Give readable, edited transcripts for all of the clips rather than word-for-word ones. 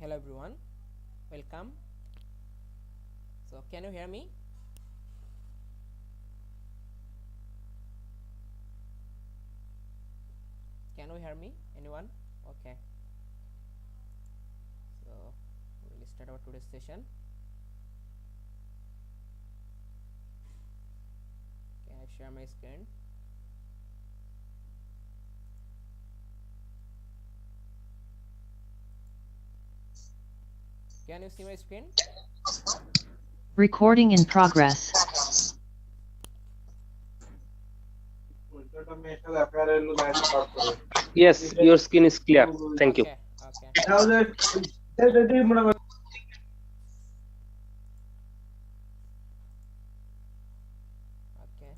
Hello everyone, welcome. So can you hear me? Can you hear me? Anyone? Okay. So we'll start our today's session. Can I share my screen? Can you see my screen? Recording in progress. Yes, your skin is clear. Thank you. Okay, okay. Okay.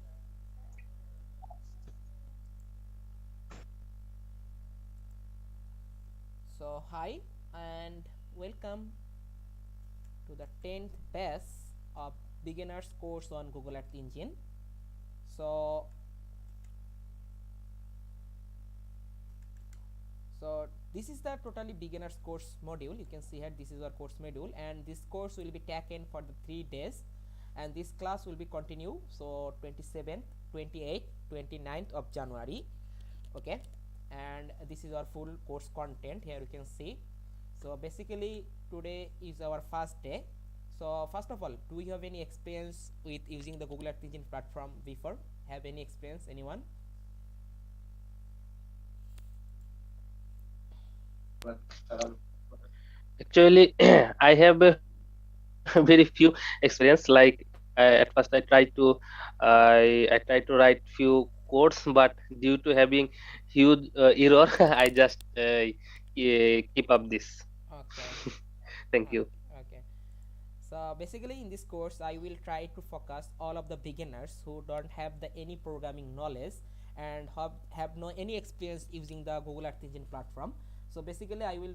So hi and welcome to the 10th batch of beginners course on Google Earth Engine. So so this is the totally beginners course module. You can see here this is our course module, and this course will be taken for the 3 days, and this class will be continue so 27th, 28th, 29th of January. Okay, and this is our full course content. Here you can see. So basically today is our first day. So first of all, do you have any experience with using the Google Earth Engine platform before? Have any experience, anyone? Actually, I have very few experience. Like at first, I tried to write few codes, but due to having huge error, I just keep up this. Okay. Thank you. Okay. So basically in this course I will try to focus all of the beginners who don't have the any programming knowledge and have no any experience using the Google Earth Engine platform. So basically I will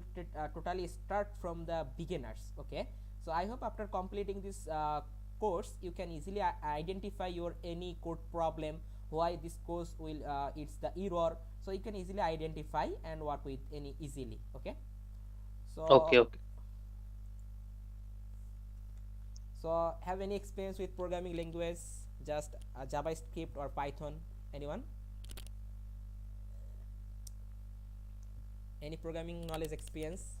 totally start from the beginners. Okay, so I hope after completing this course you can easily identify your any code problem, why this course will it's the error, so you can easily identify and work with any easily. Okay, so Okay, okay. have any experience with programming language, just JavaScript or Python? Anyone? Any programming knowledge experience?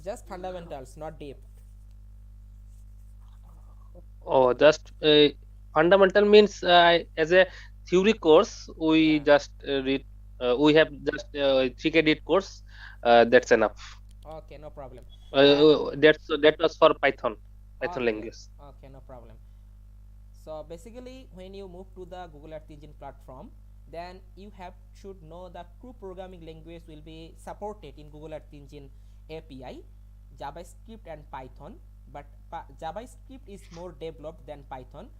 Just fundamentals, not deep. Oh, just fundamental means as a theory course, we Yeah. just read. We have just 3 credit course. That's enough. Okay, no problem. And That was for Python okay, language. okay, no problem. So basically when you move to the Google Earth Engine platform, then you have should know the two programming language will be supported in Google Earth Engine API, JavaScript and Python. But JavaScript is more developed than Python,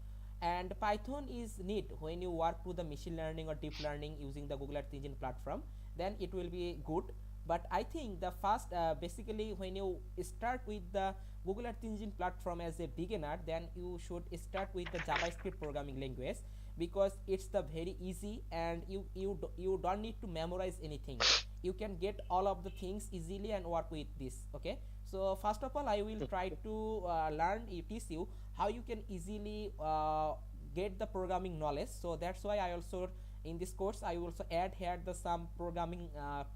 and Python is need when you work to the machine learning or deep learning using the Google Earth Engine platform, then it will be good. But I think the first basically when you start with the Google Earth Engine platform as a beginner, then you should start with the JavaScript programming language, because it's the very easy and you don't need to memorize anything. You can get all of the things easily and work with this. Okay, so first of all I will try to teach you how you can easily get the programming knowledge. So that's why I also in this course I will also add here the some programming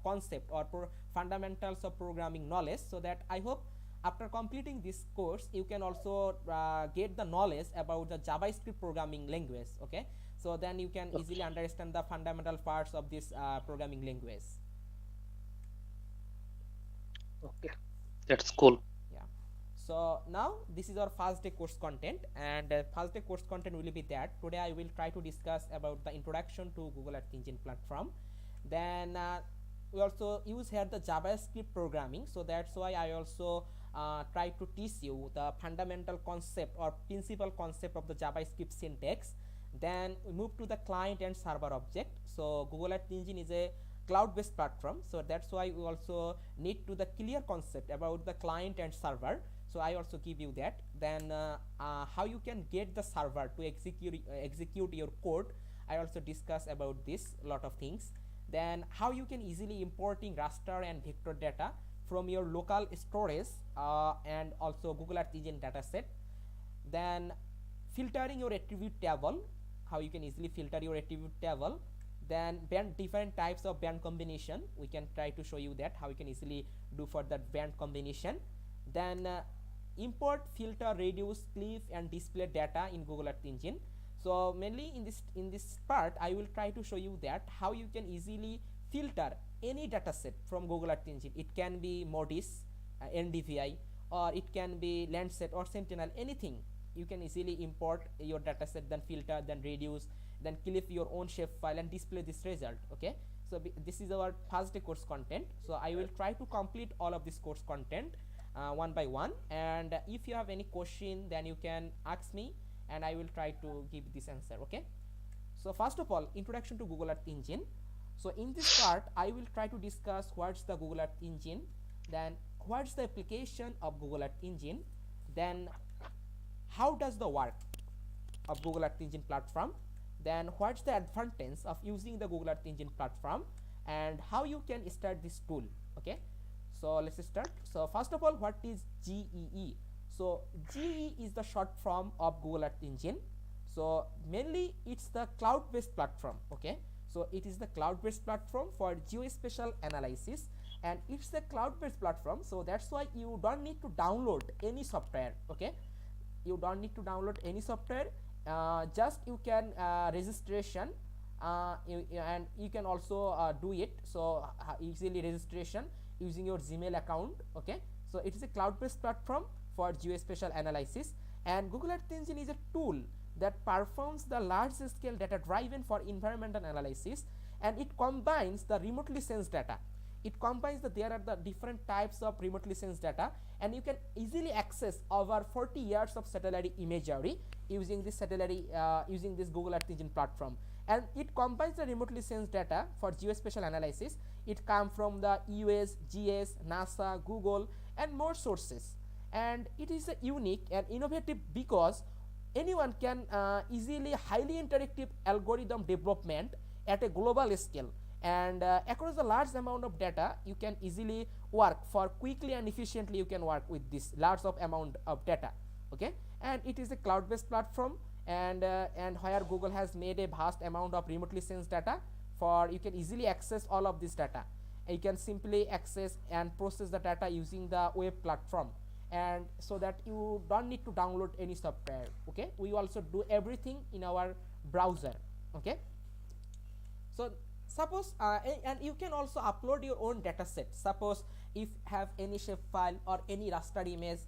concept or fundamentals of programming knowledge, so that I hope after completing this course you can also get the knowledge about the JavaScript programming language. Okay, so then you can easily understand the fundamental parts of this programming language. Okay, that's cool. Yeah, so now this is our first day course content, and first day course content will be that today I will try to discuss about the introduction to Google Earth Engine platform. Then we also use here the JavaScript programming, so that's why I also try to teach you the fundamental concept or principal concept of the JavaScript syntax. Then we move to the client and server object. So Google Earth Engine is a cloud based platform, so that's why we also need to the clear concept about the client and server. So I also give you that. Then how you can get the server to execute your code, I also discuss about this lot of things. Then how you can easily importing raster and vector data from your local storage and also Google Earth Engine dataset. Then filtering your attribute table, how you can easily filter your attribute table. Then band, different types of band combination, we can try to show you that how you can easily do for that band combination. Then import, filter, reduce, clip and display data in Google Earth Engine. So mainly in this part I will try to show you that how you can easily filter any dataset from Google Earth Engine. It can be Modis, NDVI, or it can be Landsat or Sentinel, anything. You can easily import your dataset, then filter, then reduce, then clip your own shapefile and display this result. Okay, so this is our first day course content. So I will try to complete all of this course content one by one, and if you have any question then you can ask me and I will try to give this answer. Okay, so first of all, introduction to Google Earth Engine. So in this part I will try to discuss what's the Google Earth Engine, then what's the application of Google Earth Engine, then how does the work of Google Earth Engine platform, then what's the advantage of using the Google Earth Engine platform, and how you can start this tool. Okay, so let's start. So first of all, what is GEE? So GEE is the short form of Google Earth Engine. So mainly it's the cloud based platform. Okay, so it is the cloud based platform for geospatial analysis, and it's the cloud based platform, so that's why you don't need to download any software. Okay, you don't need to download any software, just you can registration, and you can also do it so easily registration using your Gmail account. Okay, so it is a cloud based platform for geospatial analysis, and Google Earth Engine is a tool that performs the large scale data driven for environmental analysis, and it combines the remotely sensed data. It combines there are the different types of remotely sensed data, and you can easily access over 40 years of satellite imagery using this using this Google Earth Engine platform. And it combines the remotely sensed data for geospatial analysis. It comes from the US, GS, NASA, Google and more sources, and it is unique and innovative because anyone can easily highly interactive algorithm development at a global scale, and across a large amount of data you can easily work for quickly and efficiently. You can work with this large of amount of data. Okay, and it is a cloud based platform, and where Google has made a vast amount of remotely sensed data for you can easily access all of this data. You can simply access and process the data using the web platform, and so that you don't need to download any software. Okay, we also do everything in our browser. Okay, so suppose and you can also upload your own data set. Suppose if have any shape file or any raster image,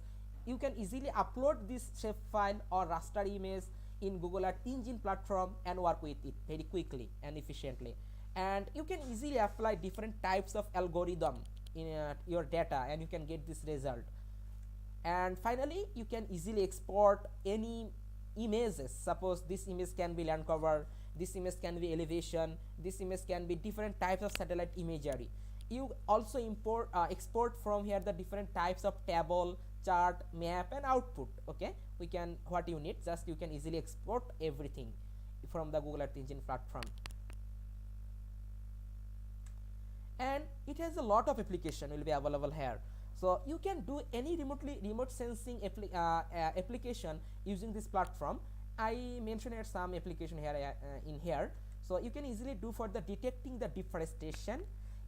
you can easily upload this shape file or raster image in Google Earth Engine platform and work with it very quickly and efficiently, and you can easily apply different types of algorithm in your data and you can get this result. And finally you can easily export any images. Suppose this image can be land cover, this image can be elevation, this image can be different types of satellite imagery. You also import export from here the different types of table, chart, map and output. Okay, we can what you need, just you can easily export everything from the Google Earth Engine platform. And it has a lot of application will be available here. So you can do any remote sensing application using this platform. I mentioned some application here in here. So you can easily do for the detecting the deforestation.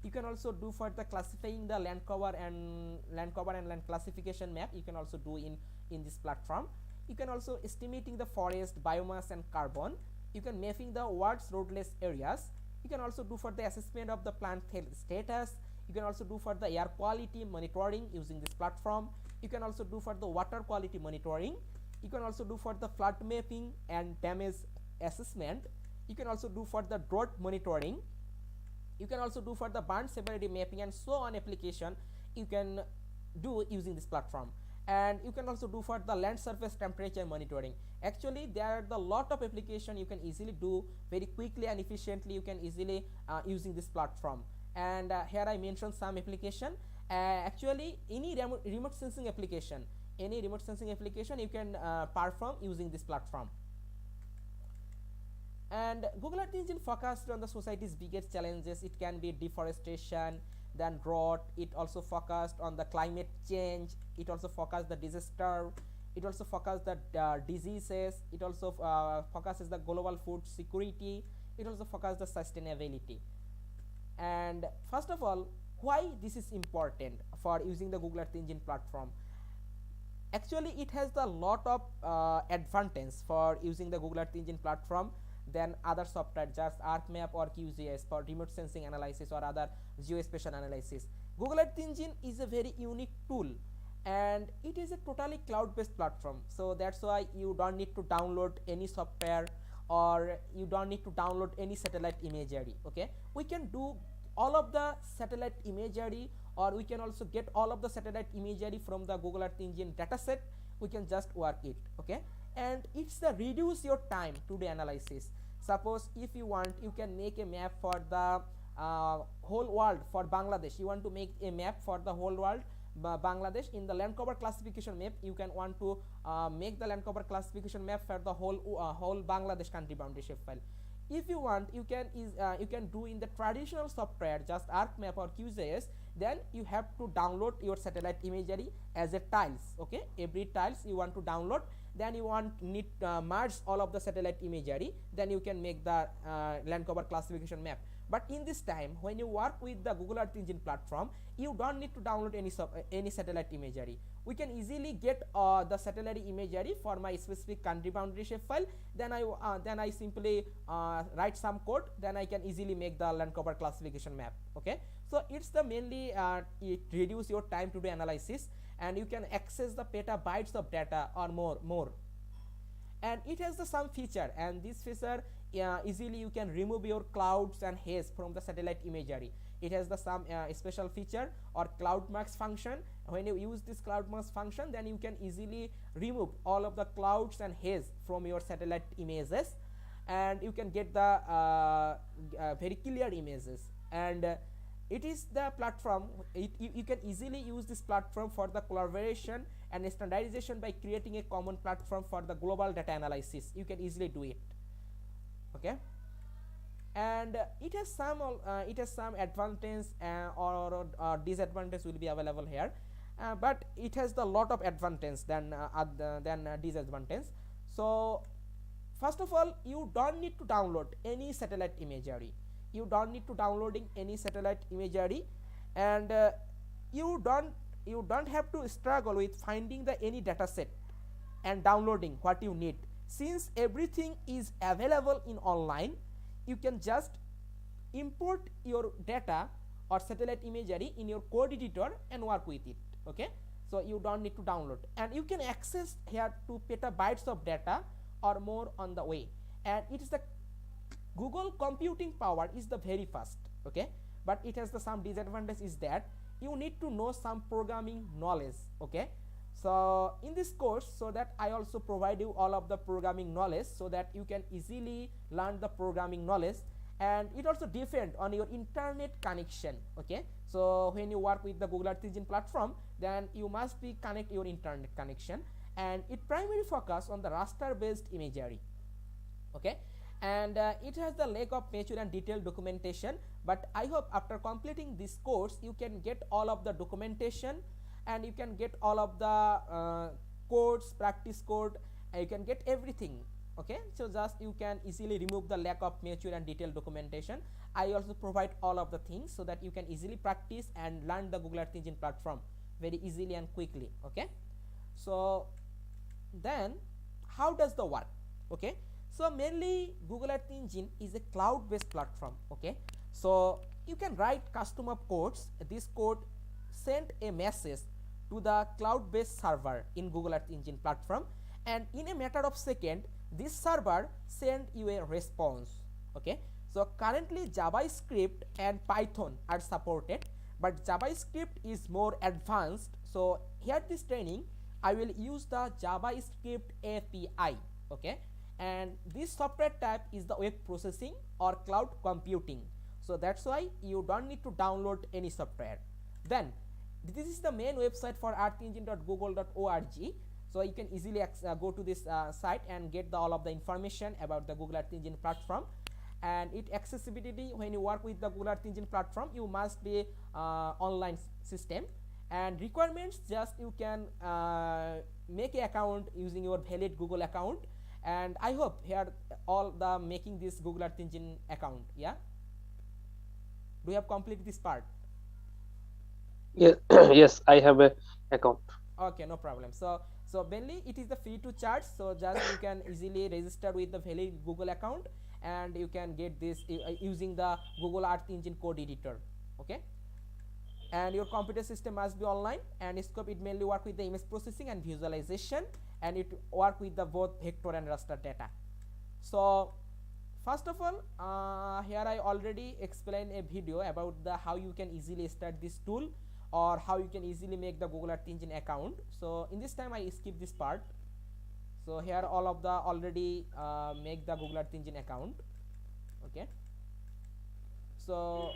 You can also do for the classifying the land cover and land classification map. You can also do in this platform. You can also estimating the forest biomass and carbon. You can mapping the world's roadless areas. You can also do for the assessment of the plant health status. You can also do for the air quality monitoring using this platform. You can also do for the water quality monitoring. You can also do for the flood mapping and damage assessment. You can also do for the drought monitoring. You can also do for the burn severity mapping and so on application you can do using this platform. And you can also do for the land surface temperature monitoring. Actually there are the lot of application you can easily do very quickly and efficiently. You can easily using this platform. And here I mentioned some application. Actually any remote sensing application you can perform using this platform. And Google Earth Engine focused on the society's biggest challenges. It can be deforestation, then drought. It also focused on the climate change. It also focused the disaster. It also focused the diseases. It also focuses the global food security. It also focuses the sustainability. And first of all, why this is important for using the Google Earth Engine platform? Actually, it has a lot of advantage for using the Google Earth Engine platform than other software, just ArcMap or QGIS for remote sensing analysis or other geospatial analysis. Google Earth Engine is a very unique tool, and it is a totally cloud based platform, so that's why you don't need to download any software, or you don't need to download any satellite imagery. Okay, we can do all of the satellite imagery, or we can also get all of the satellite imagery from the Google Earth Engine dataset. We can just work it. Okay, and it's the reduce your time to the analysis. Suppose if you want, you can make a map for the whole world. For Bangladesh, you want to make a map for the whole world Bangladesh. In the land cover classification map, you can want to make the land cover classification map for the whole Bangladesh country boundary shapefile. If you want, you can do in the traditional software, just ArcMap or QGIS. Then you have to download your satellite imagery as a tiles. Okay, every tiles you want to download, then you need merge all of the satellite imagery, then you can make the land cover classification map. But in this time, when you work with the Google Earth Engine platform, you don't need to download any satellite imagery. We can easily get the satellite imagery for my specific country boundary shapefile. Then I simply write some code. Then I can easily make the land cover classification map. Okay, so it's the mainly it reduce your time to do analysis, and you can access the petabytes of data or more. And it has the some feature, and this feature easily you can remove your clouds and haze from the satellite imagery. It has the some special feature or cloud mask function. When you use this cloud mask function, then you can easily remove all of the clouds and haze from your satellite images, and you can get the very clear images. And it is the platform, you can easily use this platform for the collaboration and standardization by creating a common platform for the global data analysis. You can easily do it. Okay, and it has some advantage or disadvantage will be available here, but it has the lot of advantage than disadvantage. So first of all, you don't need to download any satellite imagery. You don't need to downloading any satellite imagery, and you don't have to struggle with finding the any data set and downloading what you need. Since everything is available in online, you can just import your data or satellite imagery in your code editor and work with it. Okay, so you don't need to download, and you can access here to petabytes of data or more on the way. And it is the Google computing power is the very fast. Okay, but it has the some disadvantage is that you need to know some programming knowledge. Okay, so in this course, so that I also provide you all of the programming knowledge, so that you can easily learn the programming knowledge. And it also depends on your internet connection. Okay, so when you work with the Google Earth Engine platform, then you must be connect your internet connection, and it primarily focus on the raster based imagery. Okay, and it has the lack of mature and detailed documentation, but I hope after completing this course you can get all of the documentation, and you can get all of the codes, practice code, and you can get everything. Okay, so just you can easily remove the lack of mature and detailed documentation. I also provide all of the things so that you can easily practice and learn the Google Earth Engine platform very easily and quickly. Okay, so then how does the work? Okay, so mainly Google Earth Engine is a cloud based platform. Okay, so you can write custom of codes. This code send a message to the cloud based server in Google Earth Engine platform, and in a matter of second this server send you a response. Okay, so currently JavaScript and Python are supported, but JavaScript is more advanced. So here this training I will use the JavaScript API. Okay, and this software type is the web processing or cloud computing, so that's why you don't need to download any software. Then this is the main website for earthengine.google.org. So you can easily go to this site and get all of the information about the Google Earth Engine platform. and it accessibility, when you work with the Google Earth Engine platform, you must be online system. And requirements, just you can make a account using your valid Google account. And I hope here all the making this Google Earth Engine account. Yeah, do you have complete this part? Yes, yes, I have a account. Okay, no problem. So mainly it is the free to charge, so just you can easily register with the valid Google account, and you can get this using the Google Earth Engine code editor. Okay, and your computer system must be online, and scope, it mainly work with the image processing and visualization, and it work with the both vector and raster data. So first of all, here I already explained a video about the how you can easily start this tool, or how you can easily make the Google Earth Engine account. So in this time I skip this part. So here all of the already make the Google Earth Engine account. Okay, so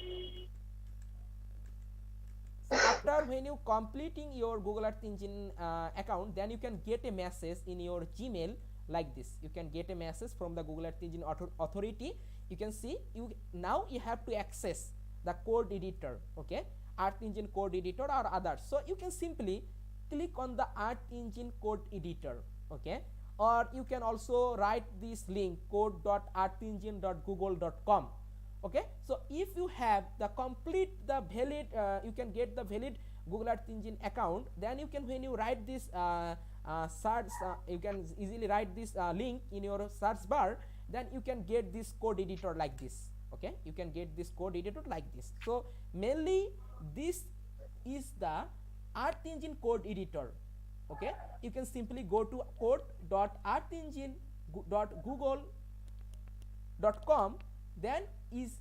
after when you completing your Google Earth Engine account, then you can get a message in your Gmail like this. You can get a message from the Google Earth Engine authority. You can see you now you have to access the code editor. Okay, Earth Engine code editor or others. So you can simply click on the Earth Engine code editor. Okay, or you can also write this link code.earthengine.google.com. Okay, so if you have the complete the valid you can get the valid Google Earth Engine account, then you can, when you write this search, you can easily write this link in your search bar, then you can get this code editor like this. Okay, you can get this code editor like this. So mainly this is the Earth Engine code editor. Okay, you can simply go to code.earthengine.google.com, then is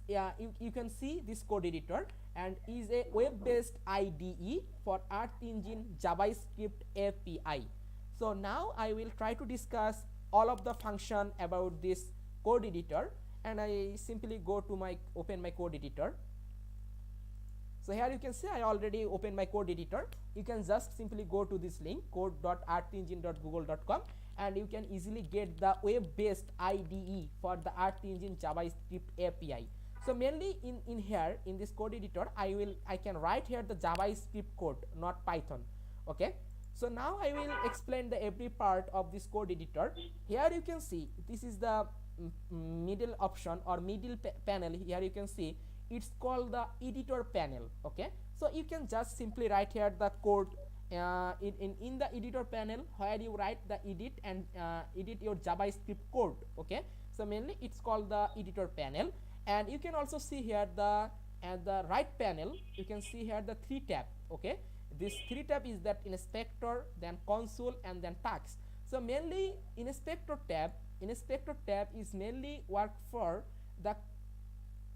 you can see this code editor, and is a web based IDE for Earth Engine JavaScript API. So now I will try to discuss all of the function about this code editor, and I simply go to my open my code editor. So here you can see I already opened my code editor. You can just simply go to this link code.earthengine.google.com, and you can easily get the web based IDE for the Earth Engine JavaScript API. So mainly in here in this code editor, I can write here the JavaScript code, not Python. Okay, so now I will explain the every part of this code editor. Here you can see this is the middle option or middle panel. Here you can see it's called the editor panel. Okay, so you can just simply write here the code in the editor panel, where you write the edit and edit your JavaScript code. Okay, so mainly it's called the editor panel. And you can also see here the at the right panel, you can see here the 3 tab. Okay, this 3 tab is that inspector, then console, and then tags. So mainly inspector tab is mainly work for the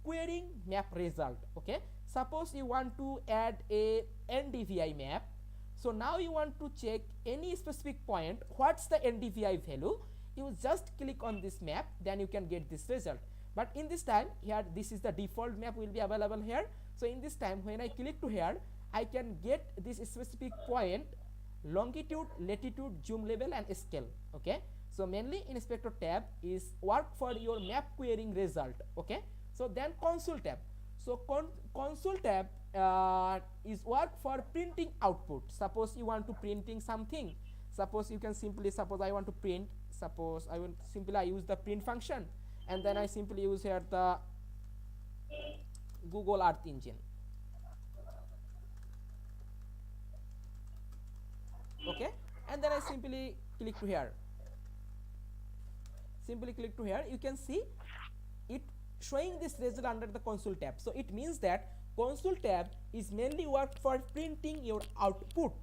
querying map result. Okay, suppose you want to add a NDVI map. So now you want to check any specific point, what's the NDVI value, you just click on this map, then you can get this result. But in this time here, this is the default map will be available here. So in this time when I click to here, I can get this specific point, longitude, latitude, zoom level, and scale. Okay, so mainly inspector tab is work for your map querying result. Okay, so then console tab. So console tab is work for printing output. Suppose you want to printing something. Suppose you can simply, suppose I want to print, suppose I will simply I use the print function, and then I simply use here the Google Earth Engine. Okay, and then I simply click to here. Simply click to here. You can see it showing this result under the console tab. So it means that console tab is mainly worked for printing your output.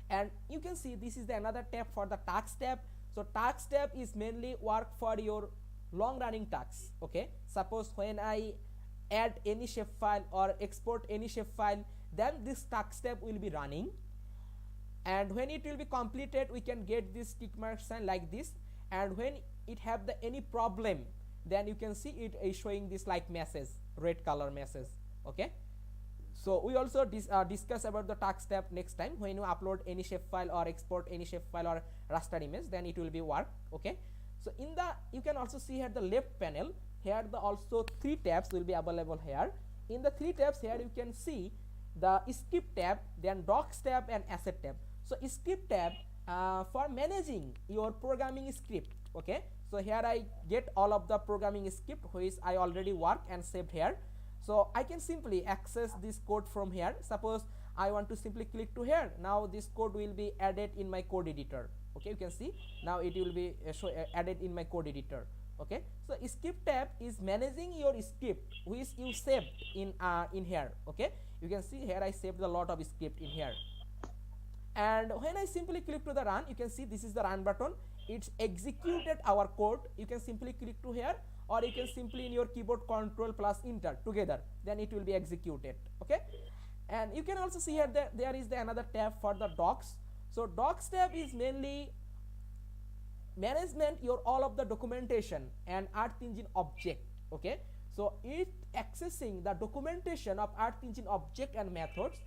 And you can see this is the another tab for the tags tab. So tags tab is mainly work for your long running tags. Okay, suppose when I add any shape file or export any shape file, then this tags tab will be running, and when it will be completed, we can get this tick mark sign like this. And when it have the any problem, then you can see it is showing this like message, red color message. Okay, so we also discuss about the tags tab next time. When you upload any shape file or export any shape file or raster image, then it will be work. Okay, so in the, you can also see here the left panel. here the also 3 tabs will be available here. In the 3 tabs here you can see the script tab, then docs tab and asset tab. So script tab for managing your programming script. Okay, so here I get all of the programming script which I already work and saved here. So I can simply access this code from here. Suppose I want to simply click to here, now this code will be added in my code editor. Okay, you can see now it will be added in my code editor. Okay, so script tab is managing your script which you saved in here. Okay, you can see here I saved a lot of script in here. And when I simply click to the run, you can see this is the run button. It's executed our code. You can simply click to here, or you can simply in your keyboard control plus enter together, then it will be executed. Okay, and you can also see here that there is the another tab for the docs. So docs tab is mainly management your all of the documentation and Earth Engine object. Okay, so it accessing the documentation of Earth Engine object and methods,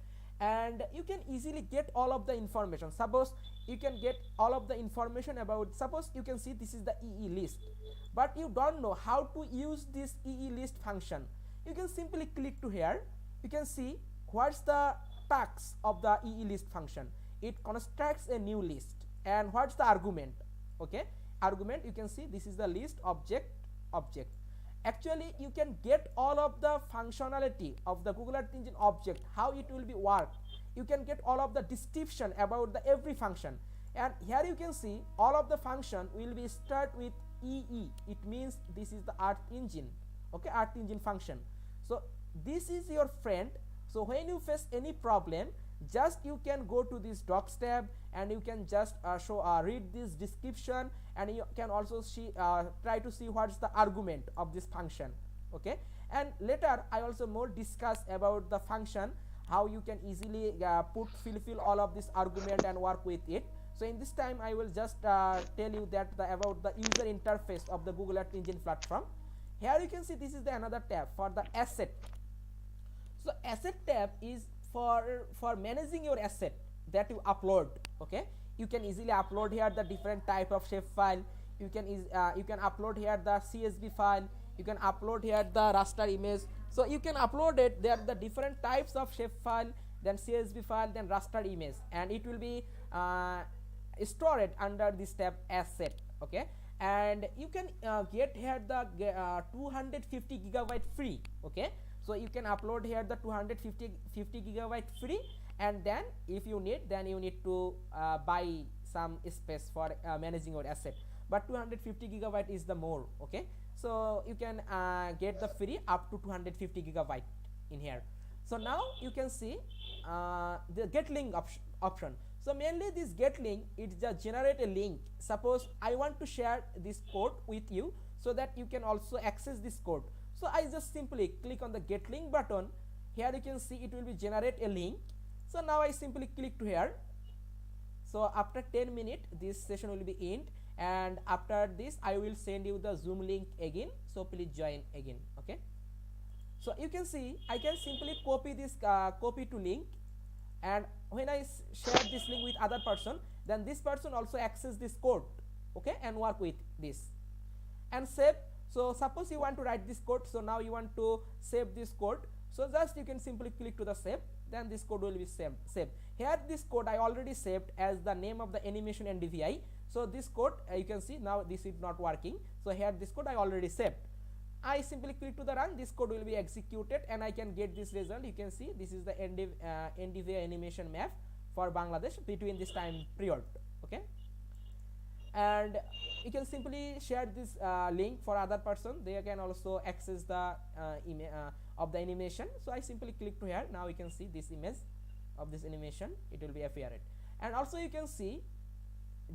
and you can easily get all of the information. Suppose you can get all of the information about, suppose you can see this is the EE list, but you don't know how to use this EE list function. You can simply click to here. You can see what's the task of the EE list function. It constructs a new list, and what's the argument. Okay, argument, you can see this is the list object. Actually you can get all of the functionality of the Google Earth Engine object, how it will be work. You can get all of the description about the every function, and here you can see all of the function will be start with EE. It means this is the Earth Engine. Okay, Earth Engine function. So this is your friend. So when you face any problem, just you can go to this docs tab and you can just read this description, and you can also see try to see what's the argument of this function. Okay, and later I also more discuss about the function, how you can easily fulfill all of this argument and work with it. So in this time I will just tell you that about the user interface of the Google Earth Engine platform. Here you can see this is the another tab for the asset. So asset tab is for managing your asset that you upload. Okay, you can easily upload here the different type of shape file. You can upload here the CSV file. You can upload here the raster image. So you can upload it. There are the different types of shape file, then CSV file, then raster image, and it will be stored under this tab asset. Okay, and you can get here the 250 gigabyte free. Okay, so you can upload here the 250 gigabyte free, and then if you need, then you need to buy some space for managing your asset, but 250 gigabyte is the more. Okay, so you can get the free up to 250 gigabyte in here. So now you can see the get link option. So mainly this get link, it just generate a link. Suppose I want to share this code with you so that you can also access this code. So I just simply click on the get link button. Here you can see it will be generate a link. So now I simply click to here. So after 10 minutes this session will be end, and after this I will send you the Zoom link again, so please join again. Okay, so you can see I can simply copy this copy to link, and when I share this link with other person, then this person also access this code. Okay, and work with this and save. So suppose you want to write this code, so now you want to save this code, so just you can simply click to the save, then this code will be saved. Here this code I already saved as the name of the animation and DVI. So this code you can see now this is not working, so here this code I already saved. I simply click to the run, this code will be executed, and I can get this result. You can see this is the NDVI animation map for Bangladesh between this time period. Okay, and you can simply share this link for other person, they can also access the of the animation. So I simply click to here, now you can see this image of this animation, it will be appeared. And also you can see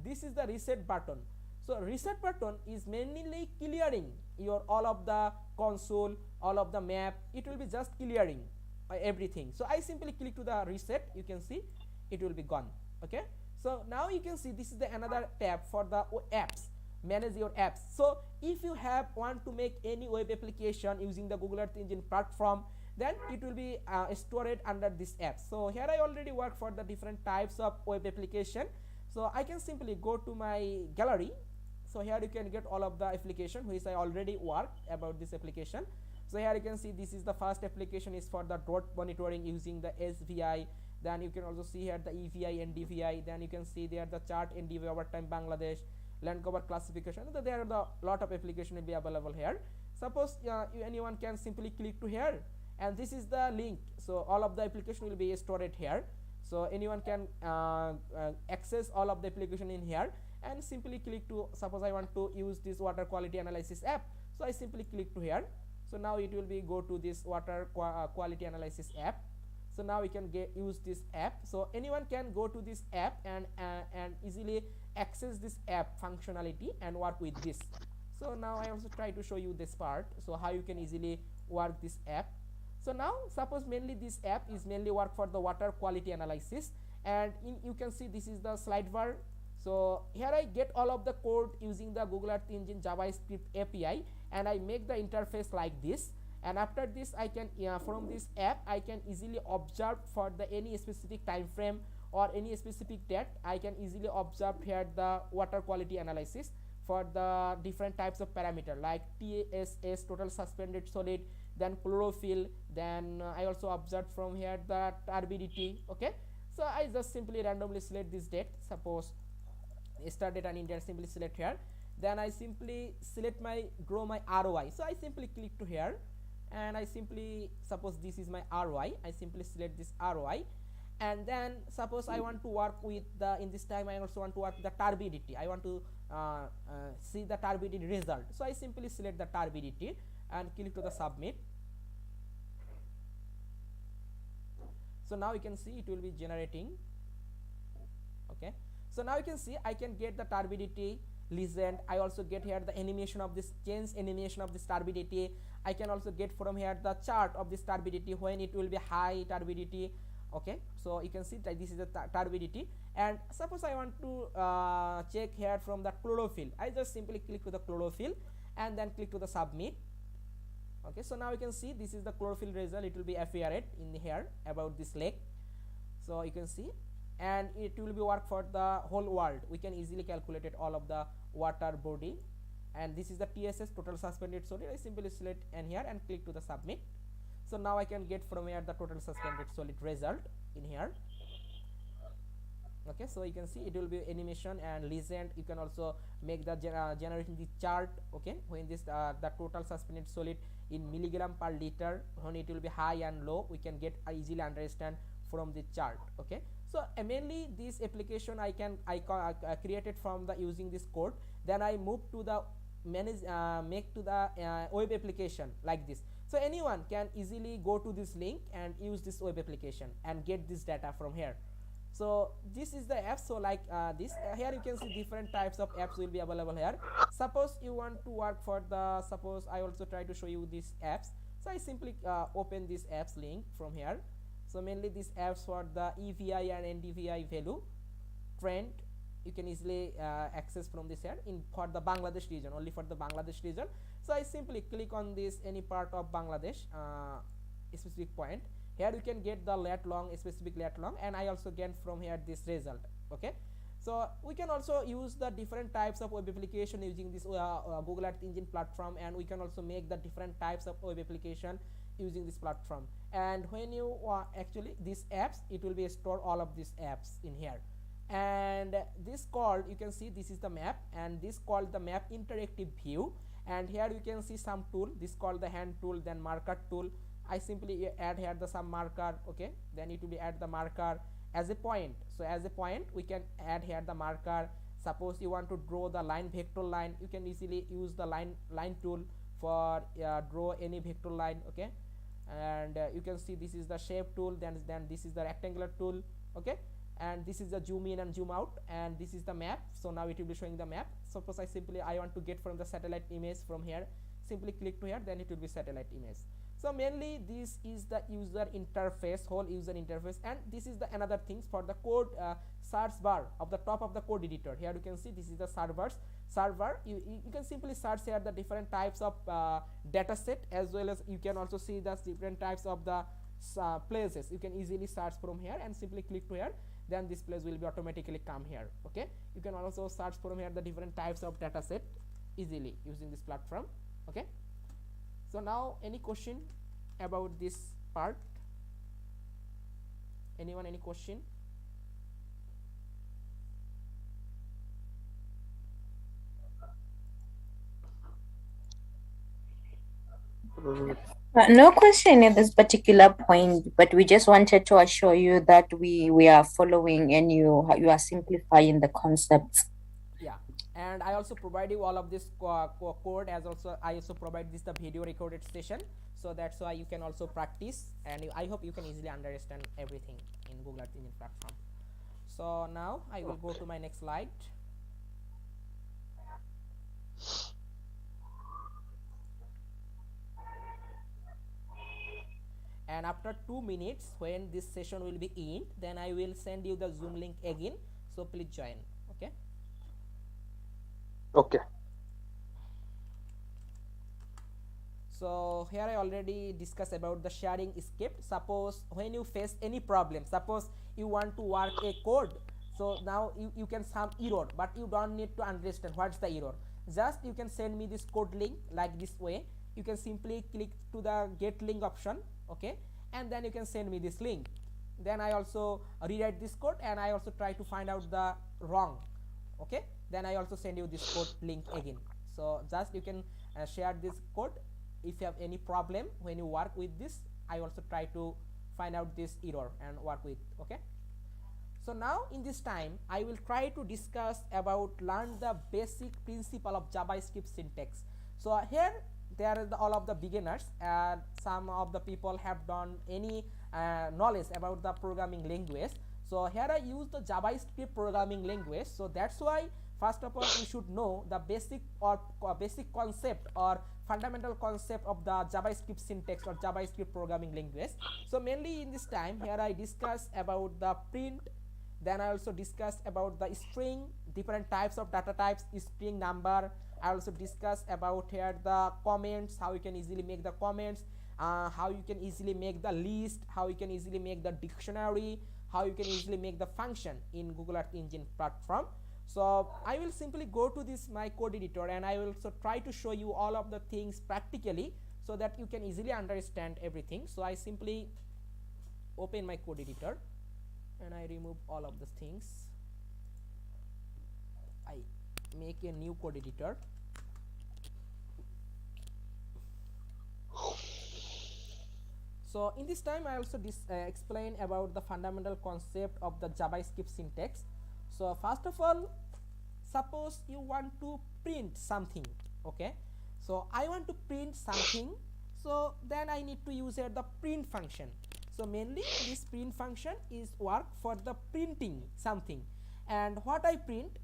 this is the reset button. So reset button is mainly clearing your all of the console, all of the map, it will be just clearing everything. So I simply click to the reset, you can see it will be gone. Okay, so now you can see this is the another tab for the apps, manage your apps. So if you want to make any web application using the Google Earth Engine platform, then it will be stored under this app. So here I already work for the different types of web application. So I can simply go to my gallery. So here you can get all of the application which I already worked about this application. So here you can see this is the first application is for the dot monitoring using the SVI. Then you can also see here the EVI and DVI. Then you can see there the chart NDV over time Bangladesh, land cover classification. So there are the lot of application will be available here. Suppose anyone can simply click to here, and this is the link. So all of the application will be stored here. So anyone can access all of the application in here, and simply click to, suppose I want to use this water quality analysis app. So I simply click to here. So now it will be go to this water quality analysis app. So now we can use this app. So anyone can go to this app and easily access this app functionality and work with this. So now I also try to show you this part, so how you can easily work this app. So now suppose mainly this app is mainly work for the water quality analysis, and you can see this is the slide bar. So here I get all of the code using the Google Earth Engine JavaScript API, and I make the interface like this. And after this I can from this app I can easily observe for the any specific time frame or any specific date. I can easily observe here the water quality analysis for the different types of parameter like TSS, total suspended solid, then chlorophyll. Then I also observed from here the turbidity. Okay, so I just simply randomly select this date, suppose start date and India, simply select here. Then I simply select my grow my ROI. So I simply click to here, and I simply, suppose this is my ROI, I simply select this ROI. And then suppose I want to work with the, in this time I also want to work with the turbidity. I want to see the turbidity result. So I simply select the turbidity and click to the submit. So now you can see it will be generating. Okay, so now you can see I can get the turbidity legend. I also get here the animation of this change animation of this turbidity. I can also get from here the chart of this turbidity when it will be high turbidity. Okay, so you can see that this is the turbidity. And suppose I want to check here from the chlorophyll. I just simply click to the chlorophyll and then click to the submit. Okay, so now you can see this is the chlorophyll result. It will be appeared in here about this lake. So you can see, and it will be work for the whole world. We can easily calculate it all of the water body. And this is the TSS, total suspended solid. I simply select and here and click to the submit. So now I can get from here the total suspended solid result in here. Okay, so you can see it will be animation and legend. You can also make the generating the chart. Okay, when this the total suspended solid in milligram per liter, when it will be high and low, we can get easily understand from the chart. Okay, so mainly this application I created from the using this code. Then I move to the manage make to the web application like this. So anyone can easily go to this link and use this web application and get this data from here. So this is the app. So like this here you can see different types of apps will be available here. Suppose you want to work for the, suppose I also try to show you these apps. So I simply open this apps link from here. So mainly these apps for the EVI and NDVI value trend, you can easily access from this here in for the Bangladesh region, only for the Bangladesh region. So I simply click on this any part of Bangladesh specific point. Here you can get the lat long, specific lat long, and I also get from here this result. Okay, so we can also use the different types of web application using this Google Earth Engine platform, and we can also make the different types of web application using this platform. And when you actually these apps, it will be store all of these apps in here. And this called, you can see this is the map, and this called the map interactive view. And here you can see some tool, this called the hand tool, then marker tool. I simply add here the some marker. Okay, then it will be add the marker as a point. So as a point we can add here the marker. Suppose you want to draw the line, vector line, you can easily use the line tool for draw any vector line. Okay, and you can see this is the shape tool, then this is the rectangular tool. Okay, and this is the zoom in and zoom out, and this is the map. So now it will be showing the map. Suppose I want to get from the satellite image from here, simply click to here, then it will be satellite image. So mainly this is the user interface, whole user interface. And this is the another things for the code search bar of the top of the code editor. Here you can see this is the server. You can simply search here the different types of data set, as well as you can also see the different types of the places. You can easily search from here and simply click to here. then this place will be automatically come here. Okay, you can also search from here the different types of data set easily using this platform. Okay, so now any question about this part? Anyone, any question? Mm, No question at this particular point, but we just wanted to assure you that we are following and you are simplifying the concepts. Yeah, and I also provide you all of this code, as also I also provide this the video recorded session, so that's why you can also practice, and I hope you can easily understand everything in Google Earth Engine platform. So now I will go to my next slide. And after 2 minutes, when this session will be in, then I will send you the Zoom link again, so please join. Okay, okay. so here I already discussed about the sharing script. Suppose when you face any problem, suppose you want to work a code, so now you can some error, but you don't need to understand what's the error. Just you can send me this code link like this way. You can simply click to the get link option. Okay, and then you can send me this link. Then I also rewrite this code, and I also try to find out the wrong. Okay, then I also send you this code link again. So just you can share this code. If you have any problem when you work with this, I also try to find out this error and work with. Okay, so now in this time I will try to discuss about learn the basic principle of JavaScript syntax. So here there is all of the beginners, and some of the people have done any knowledge about the programming language. So here I use the JavaScript programming language, so that's why first of all you should know the basic or basic concept or fundamental concept of the JavaScript syntax or JavaScript programming language. So mainly in this time here I discuss about the print, then I also discuss about the string, different types of data types, string number. I also discuss about here the comments, how you can easily make the comments, how you can easily make the list, how you can easily make the dictionary, how you can easily make the function in Google Earth Engine platform. So I will simply go to this my code editor, and I will also try to show you all of the things practically, so that you can easily understand everything. So I simply open my code editor, and I remove all of the things. I make a new code editor. So in this time I also explain about the fundamental concept of the JavaScript syntax. So first of all, suppose you want to print something. Okay, so I want to print something, so then I need to use here the print function. So mainly this print function is work for the printing something, and what I print,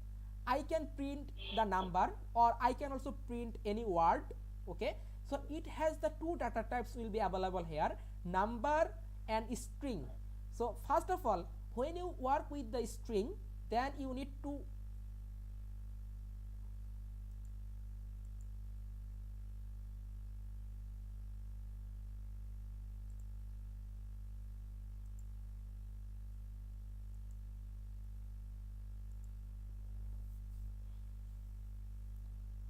I can print the number, or I can also print any word. Okay, so it has the two data types will be available here, number and string. So first of all, when you work with the string, then you need to